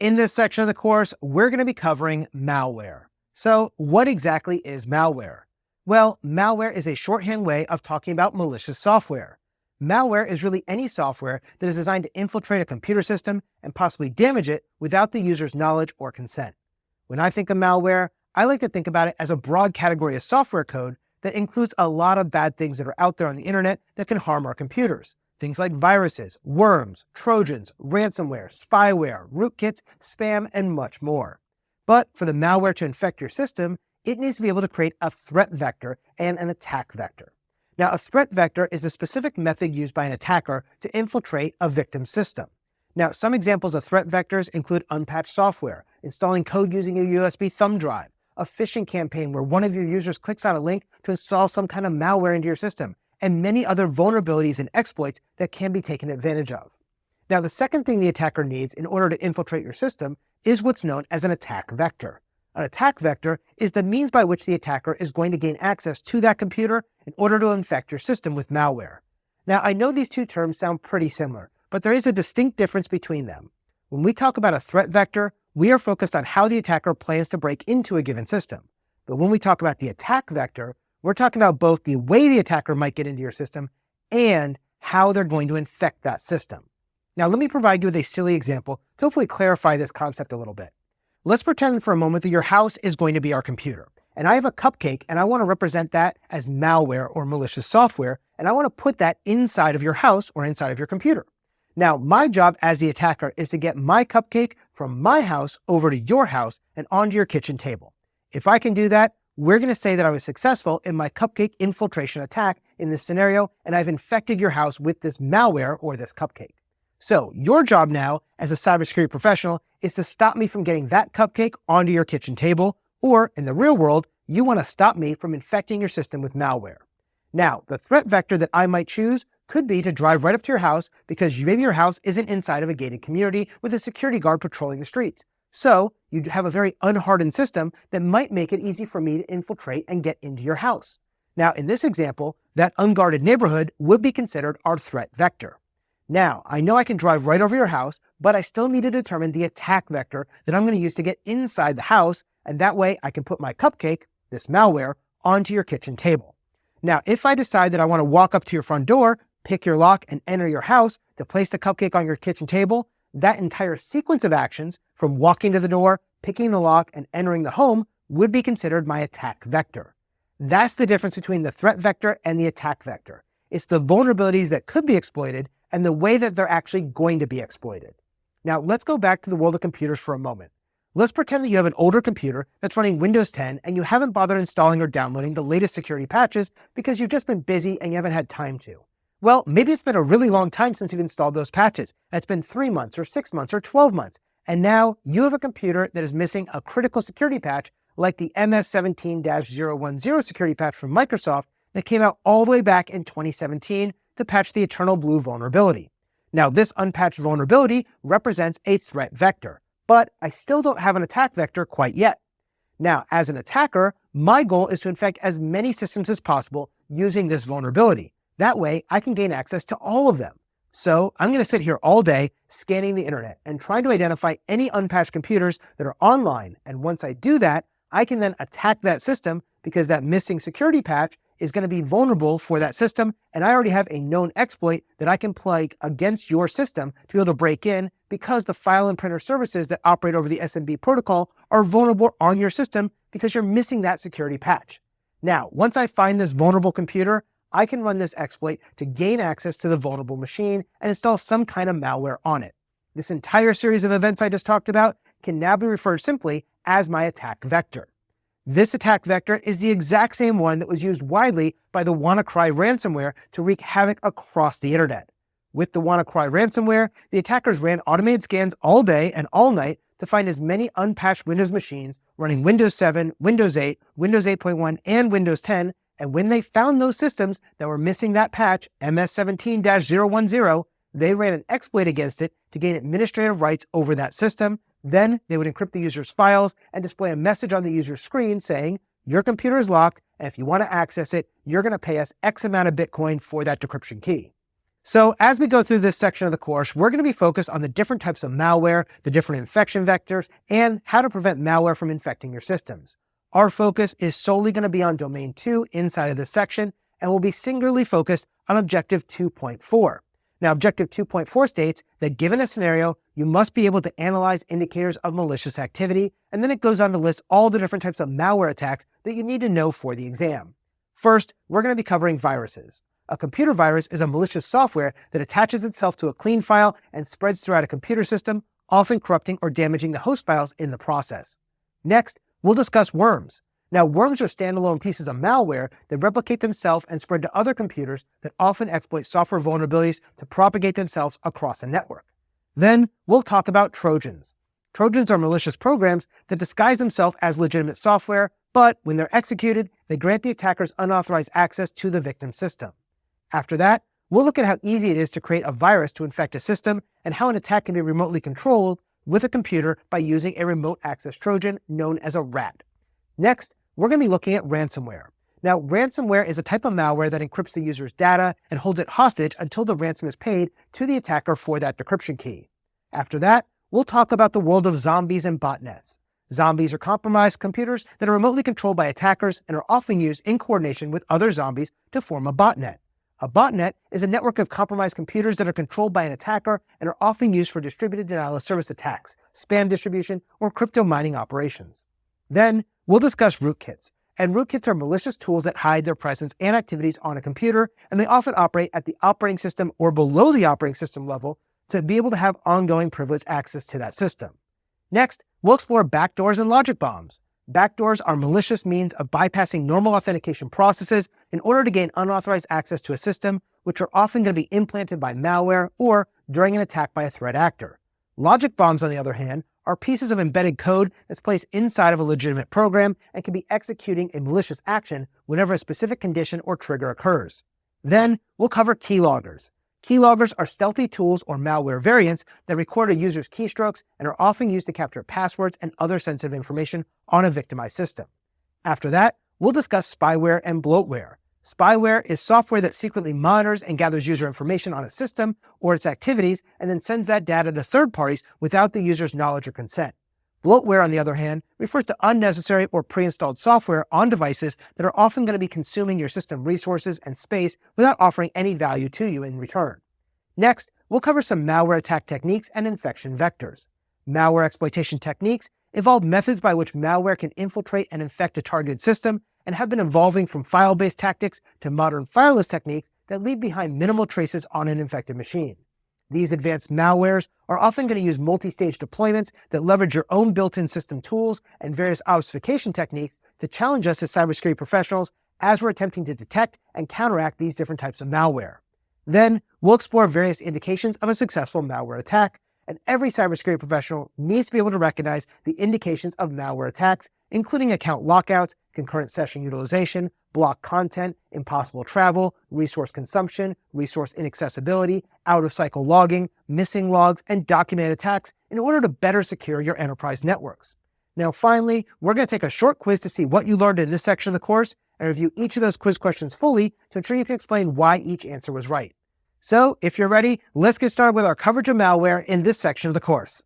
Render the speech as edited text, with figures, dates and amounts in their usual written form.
In this section of the course, we're going to be covering malware. So what exactly is malware? Well, malware is a shorthand way of talking about malicious software. Malware is really any software that is designed to infiltrate a computer system and possibly damage it without the user's knowledge or consent. When I think of malware, I like to think about it as a broad category of software code that includes a lot of bad things that are out there on the internet that can harm our computers. Things like viruses, worms, Trojans, ransomware, spyware, rootkits, spam, and much more. But for the malware to infect your system, it needs to be able to create a threat vector and an attack vector. Now, a threat vector is a specific method used by an attacker to infiltrate a victim's system. Now, some examples of threat vectors include unpatched software, installing code using a USB thumb drive, a phishing campaign where one of your users clicks on a link to install some kind of malware into your system, and many other vulnerabilities and exploits that can be taken advantage of. Now, the second thing the attacker needs in order to infiltrate your system is what's known as an attack vector. An attack vector is the means by which the attacker is going to gain access to that computer in order to infect your system with malware. Now, I know these two terms sound pretty similar, but there is a distinct difference between them. When we talk about a threat vector, we are focused on how the attacker plans to break into a given system. But when we talk about the attack vector, we're talking about both the way the attacker might get into your system and how they're going to infect that system. Now, let me provide you with a silly example to hopefully clarify this concept a little bit. Let's pretend for a moment that your house is going to be our computer, and I have a cupcake and I want to represent that as malware or malicious software, and I want to put that inside of your house or inside of your computer. Now, my job as the attacker is to get my cupcake from my house over to your house and onto your kitchen table. If I can do that, we're going to say that I was successful in my cupcake infiltration attack in this scenario, and I've infected your house with this malware or this cupcake. So your job now as a cybersecurity professional is to stop me from getting that cupcake onto your kitchen table, or in the real world, you want to stop me from infecting your system with malware. Now, the threat vector that I might choose could be to drive right up to your house because maybe your house isn't inside of a gated community with a security guard patrolling the streets. So you have a very unhardened system that might make it easy for me to infiltrate and get into your house. Now, in this example, that unguarded neighborhood would be considered our threat vector. Now, I know I can drive right over your house, but I still need to determine the attack vector that I'm going to use to get inside the house, and that way I can put my cupcake, this malware, onto your kitchen table. Now, if I decide that I want to walk up to your front door, pick your lock, and enter your house to place the cupcake on your kitchen table, that entire sequence of actions, from walking to the door, picking the lock, and entering the home, would be considered my attack vector. That's the difference between the threat vector and the attack vector. It's the vulnerabilities that could be exploited and the way that they're actually going to be exploited. Now, let's go back to the world of computers for a moment. Let's pretend that you have an older computer that's running Windows 10 and you haven't bothered installing or downloading the latest security patches because you've just been busy and you haven't had time to. Well, maybe it's been a really long time since you've installed those patches. It's been 3 months or 6 months or 12 months. And now you have a computer that is missing a critical security patch like the MS17-010 security patch from Microsoft that came out all the way back in 2017 to patch the Eternal Blue vulnerability. Now, this unpatched vulnerability represents a threat vector, but I still don't have an attack vector quite yet. Now, as an attacker, my goal is to infect as many systems as possible using this vulnerability. That way, I can gain access to all of them. So I'm going to sit here all day scanning the internet and trying to identify any unpatched computers that are online. And once I do that, I can then attack that system because that missing security patch is going to be vulnerable for that system. And I already have a known exploit that I can play against your system to be able to break in because the file and printer services that operate over the SMB protocol are vulnerable on your system because you're missing that security patch. Now, once I find this vulnerable computer, I can run this exploit to gain access to the vulnerable machine and install some kind of malware on it. This entire series of events I just talked about can now be referred simply as my attack vector. This attack vector is the exact same one that was used widely by the WannaCry ransomware to wreak havoc across the internet. With the WannaCry ransomware, the attackers ran automated scans all day and all night to find as many unpatched Windows machines running Windows 7, Windows 8, Windows 8.1, and Windows 10. And when they found those systems that were missing that patch, MS17-010, they ran an exploit against it to gain administrative rights over that system. Then they would encrypt the user's files and display a message on the user's screen saying, your computer is locked, and if you want to access it, you're going to pay us X amount of Bitcoin for that decryption key. So as we go through this section of the course, we're going to be focused on the different types of malware, the different infection vectors, and how to prevent malware from infecting your systems. Our focus is solely going to be on Domain 2 inside of this section, and we'll be singularly focused on Objective 2.4. Now, Objective 2.4 states that given a scenario, you must be able to analyze indicators of malicious activity, and then it goes on to list all the different types of malware attacks that you need to know for the exam. First, we're going to be covering viruses. A computer virus is a malicious software that attaches itself to a clean file and spreads throughout a computer system, often corrupting or damaging the host files in the process. Next, we'll discuss worms. Now, worms are standalone pieces of malware that replicate themselves and spread to other computers that often exploit software vulnerabilities to propagate themselves across a network. Then, we'll talk about Trojans. Trojans are malicious programs that disguise themselves as legitimate software, but when they're executed, they grant the attackers unauthorized access to the victim's system. After that, we'll look at how easy it is to create a virus to infect a system and how an attack can be remotely controlled with a computer by using a remote access Trojan known as a RAT. Next, we're going to be looking at ransomware. Now, ransomware is a type of malware that encrypts the user's data and holds it hostage until the ransom is paid to the attacker for that decryption key. After that, we'll talk about the world of zombies and botnets. Zombies are compromised computers that are remotely controlled by attackers and are often used in coordination with other zombies to form a botnet. A botnet is a network of compromised computers that are controlled by an attacker and are often used for distributed denial-of-service attacks, spam distribution, or crypto mining operations. Then, we'll discuss rootkits. And rootkits are malicious tools that hide their presence and activities on a computer, and they often operate at the operating system or below the operating system level to be able to have ongoing privileged access to that system. Next, we'll explore backdoors and logic bombs. Backdoors are malicious means of bypassing normal authentication processes in order to gain unauthorized access to a system, which are often going to be implanted by malware or during an attack by a threat actor. Logic bombs, on the other hand, are pieces of embedded code that's placed inside of a legitimate program and can be executing a malicious action whenever a specific condition or trigger occurs. Then, we'll cover keyloggers. Keyloggers are stealthy tools or malware variants that record a user's keystrokes and are often used to capture passwords and other sensitive information on a victimized system. After that, we'll discuss spyware and bloatware. Spyware is software that secretly monitors and gathers user information on a system or its activities and then sends that data to third parties without the user's knowledge or consent. Bloatware, on the other hand, refers to unnecessary or pre-installed software on devices that are often going to be consuming your system resources and space without offering any value to you in return. Next, we'll cover some malware attack techniques and infection vectors. Malware exploitation techniques involve methods by which malware can infiltrate and infect a targeted system and have been evolving from file-based tactics to modern fileless techniques that leave behind minimal traces on an infected machine. These advanced malwares are often going to use multi-stage deployments that leverage your own built-in system tools and various obfuscation techniques to challenge us as cybersecurity professionals as we're attempting to detect and counteract these different types of malware. Then, we'll explore various indications of a successful malware attack, and every cybersecurity professional needs to be able to recognize the indications of malware attacks, including account lockouts, concurrent session utilization, blocked content, impossible travel, resource consumption, resource inaccessibility, out-of-cycle logging, missing logs, and documented attacks in order to better secure your enterprise networks. Now, finally, we're going to take a short quiz to see what you learned in this section of the course and review each of those quiz questions fully to ensure you can explain why each answer was right. So, if you're ready, let's get started with our coverage of malware in this section of the course.